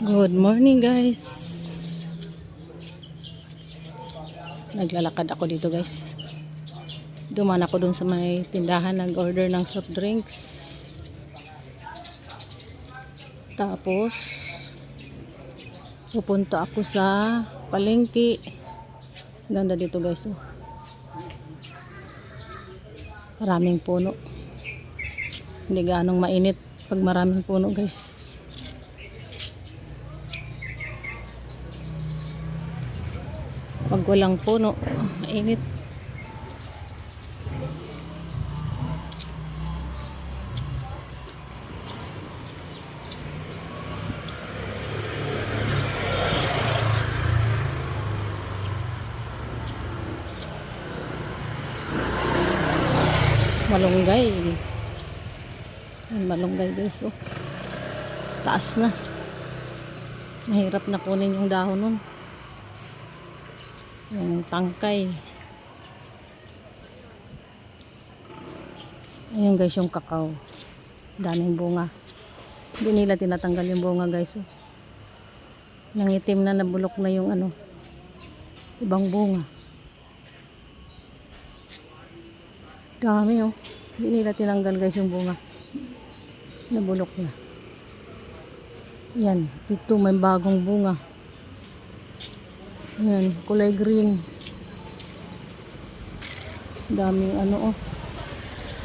Good morning guys. Naglalakad ako dito guys. Dumaan ako dun sa may tindahan, nag-order ng soft drinks. Tapos pupunta ako sa palengke. Ganda dito guys. Oh. Maraming puno. Hindi gaanong mainit pag maraming puno guys. Pag walang puno, mainit. Malunggay. Malunggay guys. Oh. Taas na. Mahirap na kunin yung dahon nun. Yung tangkay. Ayun guys yung kakao. Daming bunga. Hindi nila tinatanggal yung bunga guys. Oh. Nangitim na, nabulok na yung ibang bunga. Dami oh. Hindi nila tinanggal guys yung bunga. Nabulok na. Yan. Dito may bagong bunga. Yan, kulay green. Daming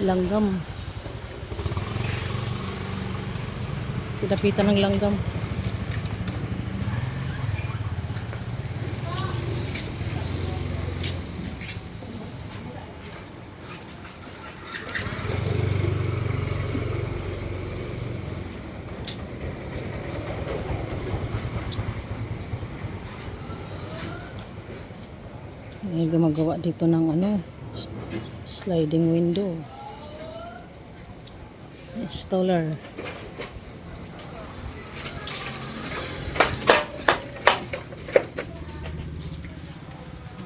langgam. Pita-pita ng langgam. May gumagawa dito ng sliding window. Installer.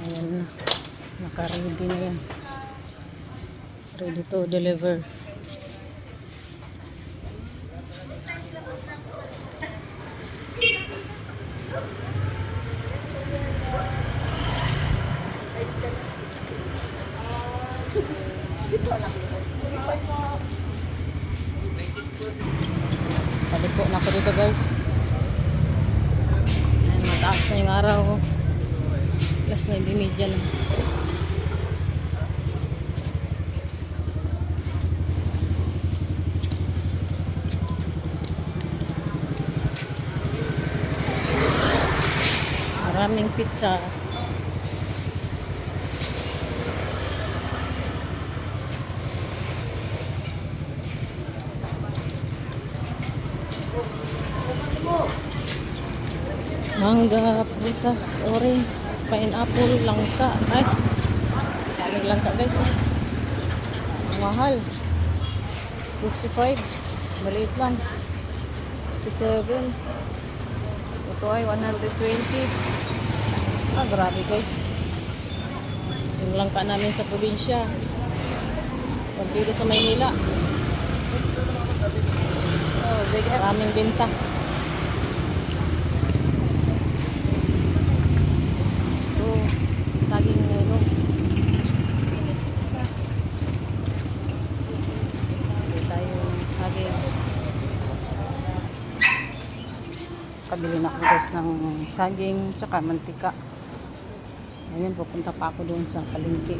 Ayan na. Naka-ready na yan. Ready to deliver. Palipo na ako dito guys. Ayan, mataas na yung araw. Plus na yung media na. Maraming pizza. Mangga, prutas, orange, pineapple, langka. Ay, daming langka guys. Ang mahal. 55. Maliit lang. 67. Ito ay 120. Ah, grabe guys. Yung langka namin sa probinsya. Pag dito sa Maynila. Oh, maraming binta. Saging tayo saging. Kabili na ako guys ng saging tsaka mantika. Ayun, pupunta pa ako doon sa palengke.